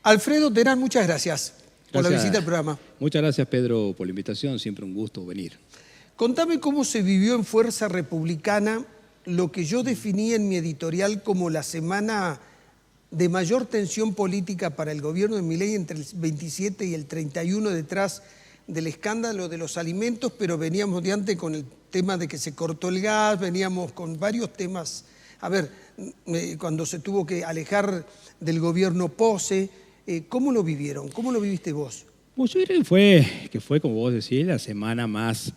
Alfredo Terán, muchas gracias por la visita al programa. Muchas gracias, Pedro, por la invitación. Siempre un gusto venir. Contame cómo se vivió en Fuerza Republicana lo que yo definí en mi editorial como la semana de mayor tensión política para el gobierno de Milei entre el 27 y el 31 detrás del escándalo de los alimentos, pero veníamos de antes con el tema de que se cortó el gas, veníamos con varios temas. A ver, cuando se tuvo que alejar del gobierno Pose, ¿cómo lo vivieron? ¿Cómo lo viviste vos? Pues yo creo que fue, como vos decís, la semana más...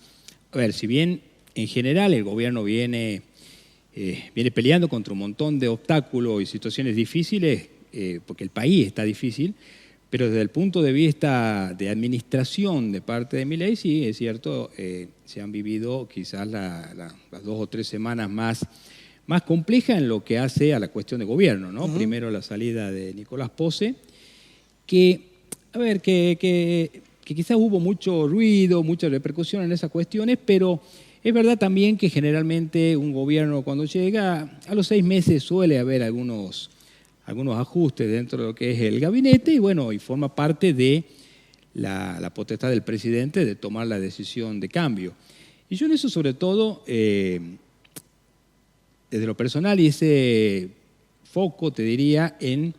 A ver, si bien en general el gobierno viene peleando contra un montón de obstáculos y situaciones difíciles, porque el país está difícil, pero desde el punto de vista de administración de parte de Milei, sí, es cierto, se han vivido quizás las 2 o 3 semanas más complejas en lo que hace a la cuestión de gobierno, ¿no? Primero la salida de Nicolás Pose, que quizás hubo mucho ruido, mucha repercusión en esas cuestiones, pero es verdad también que generalmente un gobierno cuando llega, a los 6 meses suele haber algunos ajustes dentro de lo que es el gabinete y forma parte de la potestad del presidente de tomar la decisión de cambio. Y yo en eso sobre todo, desde lo personal, hice foco, te diría, en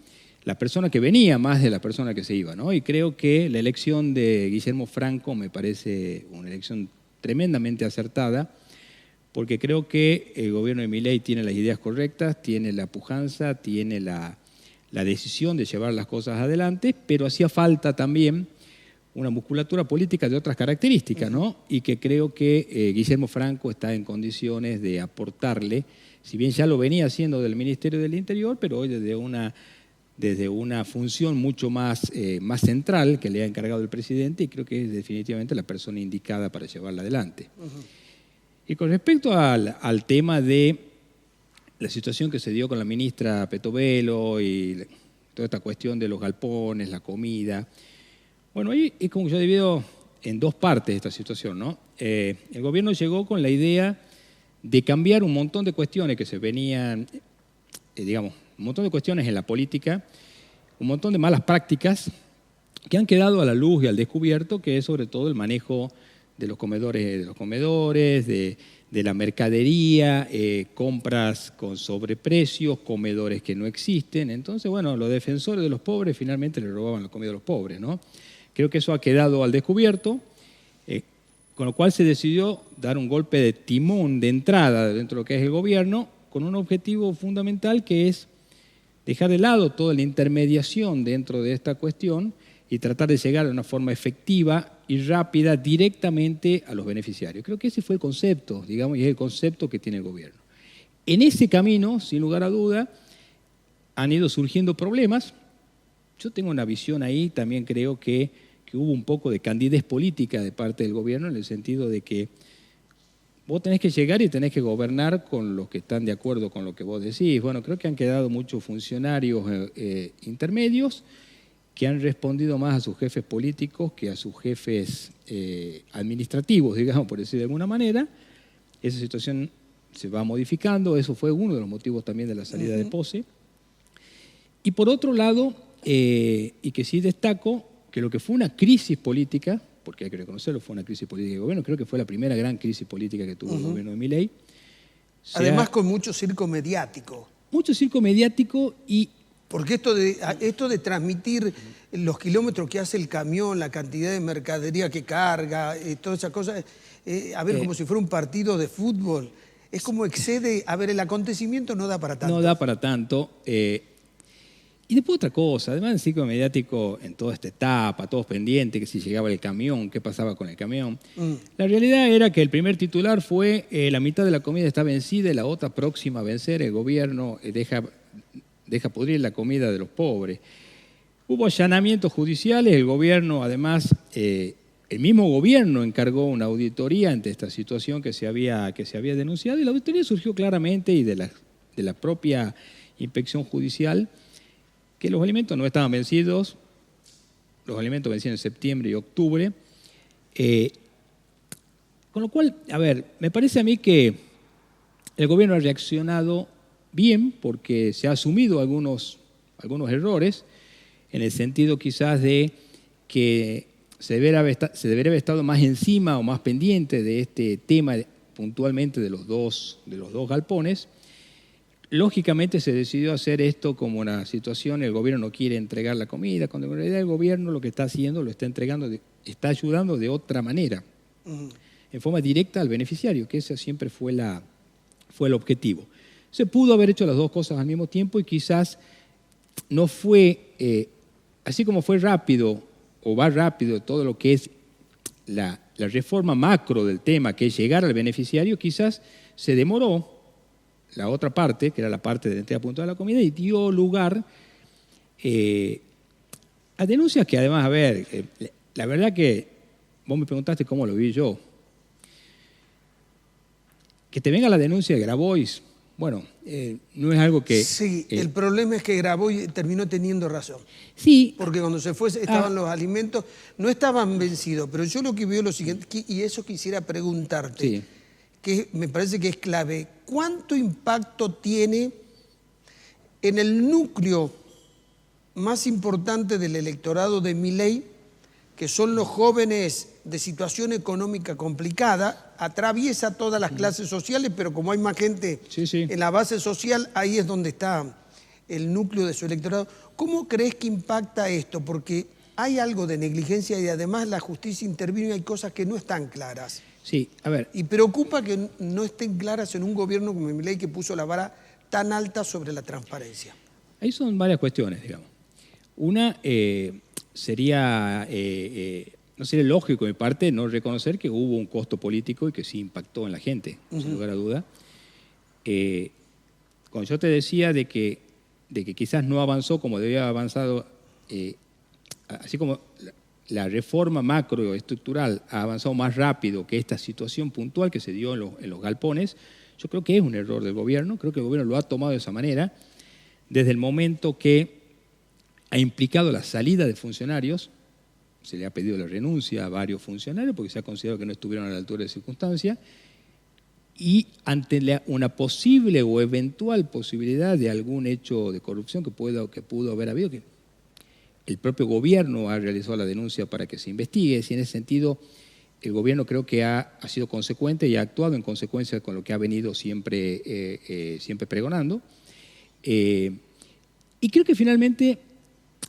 la persona que venía más de la persona que se iba, ¿no? Y creo que la elección de Guillermo Franco me parece una elección tremendamente acertada, porque creo que el gobierno de Milei tiene las ideas correctas, tiene la pujanza, tiene la decisión de llevar las cosas adelante, pero hacía falta también una musculatura política de otras características, ¿no? Y que creo que Guillermo Franco está en condiciones de aportarle, si bien ya lo venía haciendo del Ministerio del Interior, pero hoy desde una función mucho más central que le ha encargado el presidente, y creo que es definitivamente la persona indicada para llevarla adelante. Y con respecto al tema de la situación que se dio con la ministra Petovelo y toda esta cuestión de los galpones, la comida, ahí es como yo divido en 2 partes esta situación, ¿no? El gobierno llegó con la idea de cambiar un montón de cuestiones que se venían, un montón de cuestiones en la política, un montón de malas prácticas que han quedado a la luz y al descubierto, que es sobre todo el manejo de los comedores, de la mercadería, compras con sobreprecios, comedores que no existen. Entonces, los defensores de los pobres finalmente le robaban la comida a los pobres, ¿no? Creo que eso ha quedado al descubierto, con lo cual se decidió dar un golpe de timón de entrada dentro de lo que es el gobierno, con un objetivo fundamental que es dejar de lado toda la intermediación dentro de esta cuestión y tratar de llegar de una forma efectiva y rápida directamente a los beneficiarios. Creo que ese fue el concepto, y es el concepto que tiene el gobierno. En ese camino, sin lugar a duda, han ido surgiendo problemas. Yo tengo una visión ahí, también creo que hubo un poco de candidez política de parte del gobierno, en el sentido de que vos tenés que llegar y tenés que gobernar con los que están de acuerdo con lo que vos decís. Creo que han quedado muchos funcionarios intermedios que han respondido más a sus jefes políticos que a sus jefes administrativos, por decir de alguna manera. Esa situación se va modificando, eso fue uno de los motivos también de la salida de Pose. Y por otro lado, y que sí destaco, que lo que fue una crisis política, porque hay que reconocerlo, fue una crisis política de gobierno, creo que fue la primera gran crisis política que tuvo el gobierno de Milei. Además con mucho circo mediático. Mucho circo mediático y... Porque esto de transmitir los kilómetros que hace el camión, la cantidad de mercadería que carga, todas esas cosas, como si fuera un partido de fútbol, es como excede, el acontecimiento no da para tanto. No da para tanto. Y después otra cosa, además del circo mediático en toda esta etapa, todos pendientes, que si llegaba el camión, qué pasaba con el camión. La realidad era que el primer titular fue la mitad de la comida está vencida y la otra próxima a vencer, el gobierno deja pudrir la comida de los pobres. Hubo allanamientos judiciales, el gobierno además, el mismo gobierno encargó una auditoría ante esta situación que se había denunciado, y la auditoría surgió claramente y de la propia inspección judicial, que los alimentos no estaban vencidos, los alimentos vencían en septiembre y octubre. Con lo cual, me parece a mí que el gobierno ha reaccionado bien porque se ha asumido algunos errores. en el sentido quizás de que se debería haber estado más encima o más pendiente de este tema puntualmente de los dos galpones. Lógicamente se decidió hacer esto como una situación, el gobierno no quiere entregar la comida, cuando en realidad el gobierno lo que está haciendo, lo está entregando, está ayudando de otra manera, en forma directa al beneficiario, que ese siempre fue el objetivo. Se pudo haber hecho las dos cosas al mismo tiempo y quizás no fue, así como fue rápido o va rápido todo lo que es la reforma macro del tema, que es llegar al beneficiario, quizás se demoró la otra parte, que era la parte de la entrega puntual de la comida, y dio lugar a denuncias que además, a ver, la verdad que vos me preguntaste cómo lo vi yo. Que te venga la denuncia de Grabois, bueno, no es algo que... Sí, el problema es que Grabois terminó teniendo razón. Sí. Porque cuando se fue estaban los alimentos, no estaban vencidos, pero yo lo que veo es lo siguiente, y eso quisiera preguntarte, Sí. que me parece que es clave. ¿Cuánto impacto tiene en el núcleo más importante del electorado de Milei, que son los jóvenes de situación económica complicada? Atraviesa todas las clases sociales, pero como hay más gente en la base social, ahí es donde está el núcleo de su electorado. ¿Cómo crees que impacta esto? Porque hay algo de negligencia y además la justicia intervino y hay cosas que no están claras. Sí, a ver. Y preocupa que no estén claras en un gobierno como Milei, que puso la vara tan alta sobre la transparencia. Ahí son varias cuestiones, digamos. Una sería, no sería lógico de mi parte no reconocer que hubo un costo político y que sí impactó en la gente, sin lugar a duda. Cuando yo te decía de que quizás no avanzó como debía haber avanzado, así como la reforma macroestructural ha avanzado más rápido que esta situación puntual que se dio en los galpones, yo creo que es un error del gobierno, creo que el gobierno lo ha tomado de esa manera, desde el momento que ha implicado la salida de funcionarios, se le ha pedido la renuncia a varios funcionarios porque se ha considerado que no estuvieron a la altura de circunstancia, y ante una posible o eventual posibilidad de algún hecho de corrupción que pudo haber habido, que el propio gobierno ha realizado la denuncia para que se investigue. Y en ese sentido, el gobierno creo que ha sido consecuente y ha actuado en consecuencia con lo que ha venido siempre pregonando. Y creo que finalmente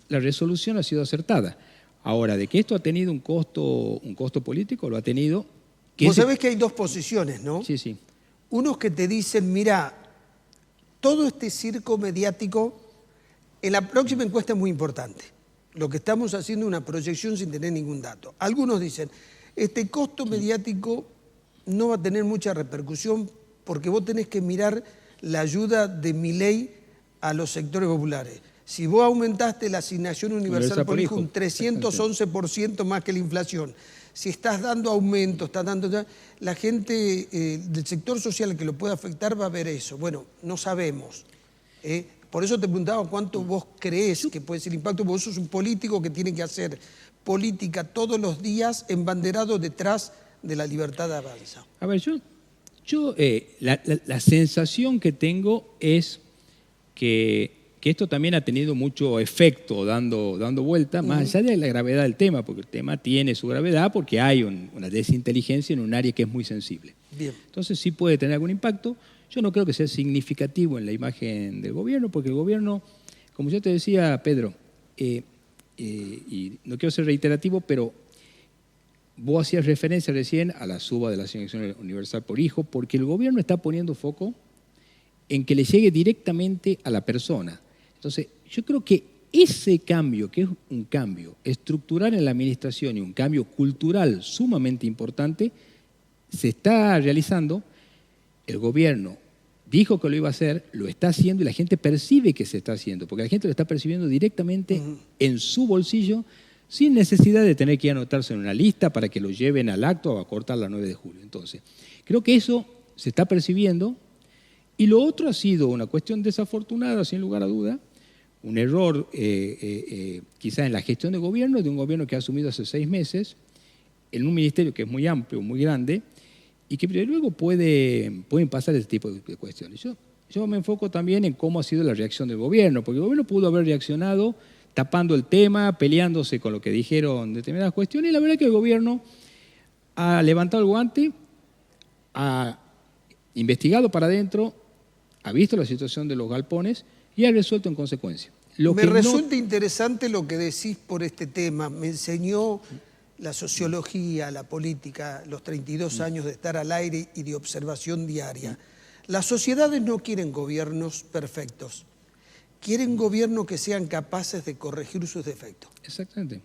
la resolución ha sido acertada. Ahora, de que esto ha tenido un costo político, lo ha tenido. Vos sabés que hay dos posiciones, ¿no? Sí, sí. Unos que te dicen, mira, todo este circo mediático, en la próxima encuesta es muy importante. Lo que estamos haciendo es una proyección sin tener ningún dato. Algunos dicen, este costo mediático no va a tener mucha repercusión porque vos tenés que mirar la ayuda de Milei a los sectores populares. Si vos aumentaste la asignación universal por hijo un 311% más que la inflación, si estás dando aumento, la gente del sector social que lo puede afectar va a ver eso. Bueno, no sabemos. Por eso te preguntaba cuánto vos creés que puede ser el impacto, porque vos sos un político que tiene que hacer política todos los días embanderado detrás de la libertad de avanza. A ver, la sensación que tengo es que esto también ha tenido mucho efecto dando vuelta, más allá de la gravedad del tema, porque el tema tiene su gravedad porque hay una desinteligencia en un área que es muy sensible. Bien. Entonces sí puede tener algún impacto. Yo no creo que sea significativo en la imagen del gobierno, porque el gobierno, como yo te decía, Pedro, y no quiero ser reiterativo, pero vos hacías referencia recién a la suba de la asignación universal por hijo, porque el gobierno está poniendo foco en que le llegue directamente a la persona. Entonces, yo creo que ese cambio, que es un cambio estructural en la administración y un cambio cultural sumamente importante, se está realizando. El gobierno dijo que lo iba a hacer, lo está haciendo y la gente percibe que se está haciendo, porque la gente lo está percibiendo directamente en su bolsillo, sin necesidad de tener que anotarse en una lista para que lo lleven al acto o a cortar la 9 de julio. Entonces, creo que eso se está percibiendo. Y lo otro ha sido una cuestión desafortunada, sin lugar a duda, un error quizás en la gestión de un gobierno que ha asumido hace 6 meses, en un ministerio que es muy amplio, muy grande, y que luego pueden pasar ese tipo de cuestiones. Yo me enfoco también en cómo ha sido la reacción del gobierno, porque el gobierno pudo haber reaccionado tapando el tema, peleándose con lo que dijeron determinadas cuestiones. Y la verdad es que el gobierno ha levantado el guante, ha investigado para adentro, ha visto la situación de los galpones y ha resuelto en consecuencia. Me resulta interesante lo que decís por este tema. Me enseñó la sociología, la política, los 32 años de estar al aire y de observación diaria. Las sociedades no quieren gobiernos perfectos, quieren gobiernos que sean capaces de corregir sus defectos. Exactamente.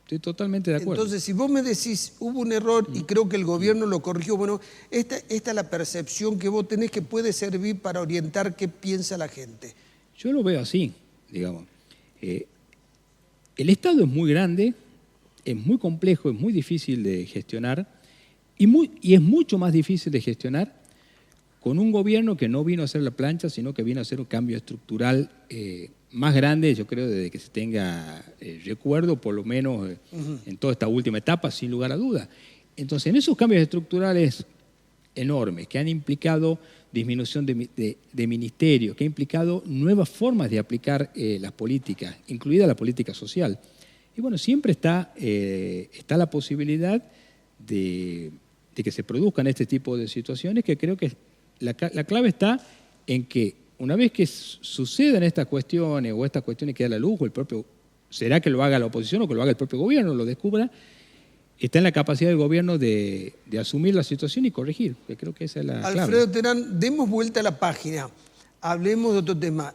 Estoy totalmente de acuerdo. Entonces, si vos me decís, hubo un error y creo que el gobierno lo corrigió, bueno, esta es la percepción que vos tenés que puede servir para orientar qué piensa la gente. Yo lo veo así, digamos. El Estado es muy grande, es muy complejo, es muy difícil de gestionar y es mucho más difícil de gestionar con un gobierno que no vino a hacer la plancha, sino que vino a hacer un cambio estructural más grande, yo creo, desde que se tenga recuerdo, por lo menos en toda esta última etapa, sin lugar a duda. Entonces, en esos cambios estructurales enormes que han implicado disminución de ministerios, que ha implicado nuevas formas de aplicar las políticas, incluida la política social. Y bueno, siempre está la posibilidad de que se produzcan este tipo de situaciones, que creo que la clave está en que una vez que sucedan estas cuestiones o estas cuestiones que da la luz, o el propio, será que lo haga la oposición o que lo haga el propio gobierno, lo descubra, está en la capacidad del gobierno de asumir la situación y corregir, que creo que esa es la clave. Alfredo Terán, demos vuelta a la página, hablemos de otro tema.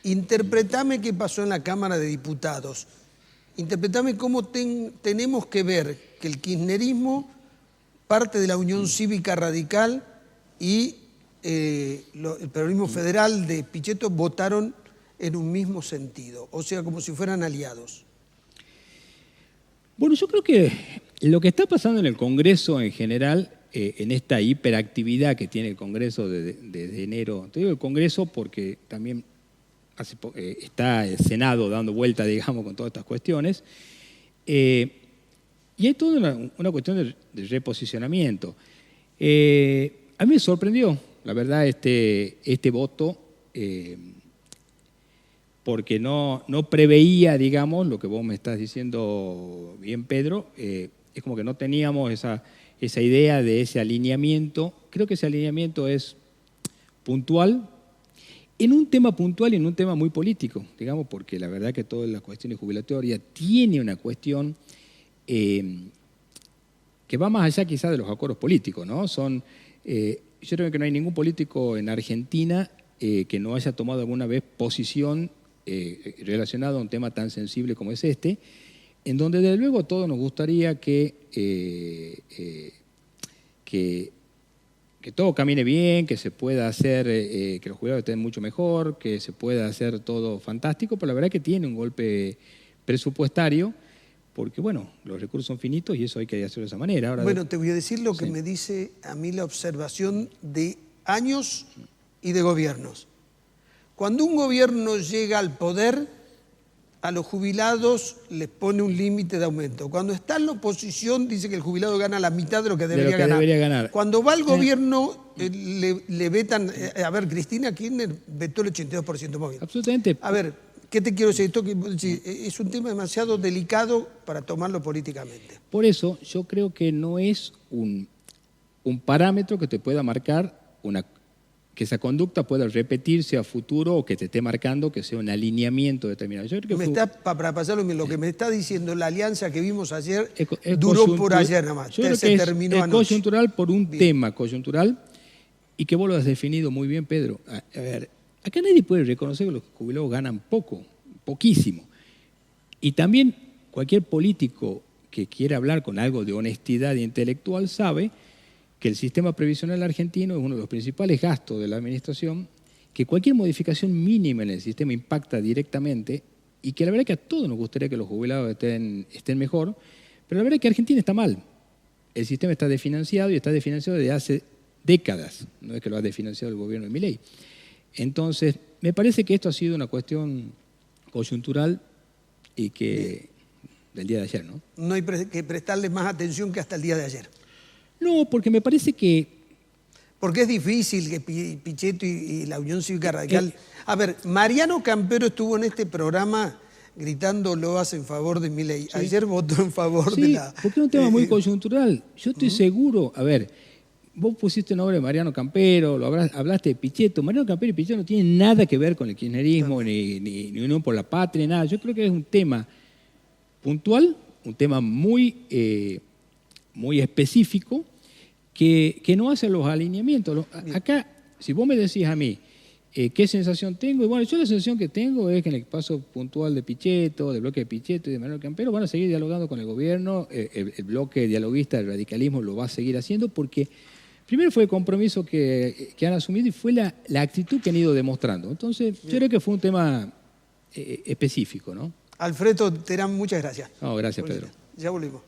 Interpretame qué pasó en la Cámara de Diputados. Interpretame cómo tenemos que ver que el kirchnerismo, parte de la Unión Cívica Radical y el peronismo federal de Pichetto votaron en un mismo sentido, o sea, como si fueran aliados. Bueno, yo creo que lo que está pasando en el Congreso en general, en esta hiperactividad que tiene el Congreso desde enero, te digo el Congreso porque también está el Senado dando vuelta, digamos, con todas estas cuestiones, y hay toda una cuestión de reposicionamiento. A mí me sorprendió, la verdad, este voto, porque no preveía, digamos, lo que vos me estás diciendo bien, Pedro, es como que no teníamos esa idea de ese alineamiento. Creo que ese alineamiento es puntual, en un tema puntual y en un tema muy político, digamos, porque la verdad que todas las cuestiones jubilatorias tiene una cuestión que va más allá quizás de los acuerdos políticos, ¿no? Yo creo que no hay ningún político en Argentina que no haya tomado alguna vez posición relacionada a un tema tan sensible como es este, en donde desde luego a todos nos gustaría que todo camine bien, que se pueda hacer, que los jubilados estén mucho mejor, que se pueda hacer todo fantástico, pero la verdad es que tiene un golpe presupuestario, porque bueno, los recursos son finitos y eso hay que hacerlo de esa manera. Ahora, bueno, te voy a decir lo que me dice a mí la observación de años y de gobiernos. Cuando un gobierno llega al poder, a los jubilados les pone un límite de aumento. Cuando está en la oposición, dice que el jubilado gana la mitad de lo que debería ganar. Cuando va al gobierno, le vetan... a ver, Cristina Kirchner vetó el 82% móvil. Absolutamente. A ver, ¿qué te quiero decir? Esto es un tema demasiado delicado para tomarlo políticamente. Por eso yo creo que no es un parámetro que te pueda marcar que esa conducta pueda repetirse a futuro o que te esté marcando que sea un alineamiento determinado. Yo creo que para pasarlo, lo que me está diciendo la alianza que vimos ayer duró por ayer nada más. Yo creo que es coyuntural por un tema coyuntural y que vos lo has definido muy bien, Pedro. A ver, acá nadie puede reconocer que los jubilados ganan poquísimo. Y también cualquier político que quiera hablar con algo de honestidad intelectual sabe que el sistema previsional argentino es uno de los principales gastos de la administración, que cualquier modificación mínima en el sistema impacta directamente y que la verdad es que a todos nos gustaría que los jubilados estén mejor, pero la verdad es que Argentina está mal. El sistema está desfinanciado y está desfinanciado desde hace décadas, no es que lo ha desfinanciado el gobierno de Milei. Entonces, me parece que esto ha sido una cuestión coyuntural y que del día de ayer, ¿no? No hay que prestarle más atención que hasta el día de ayer. No, porque me parece que... Porque es difícil que Pichetto y la Unión Cívica Radical... A ver, Mariano Campero estuvo en este programa gritando loas en favor de Milei. Ayer votó en favor de la... porque es un tema muy coyuntural. Yo estoy seguro, a ver, vos pusiste el nombre de Mariano Campero, hablaste de Pichetto. Mariano Campero y Pichetto no tienen nada que ver con el kirchnerismo, ni Unión por la Patria, nada. Yo creo que es un tema puntual, un tema muy específico, que no hace los alineamientos. Acá, si vos me decís a mí, ¿qué sensación tengo? Y bueno, yo la sensación que tengo es que en el caso puntual de Pichetto, del bloque de Pichetto y de Mariano Campero, van a seguir dialogando con el gobierno, el bloque dialoguista del radicalismo lo va a seguir haciendo porque primero fue el compromiso que han asumido y fue la actitud que han ido demostrando. Entonces, yo creo que fue un tema específico, ¿no? Alfredo Terán, muchas gracias. No, gracias, Pedro. Ya volvimos.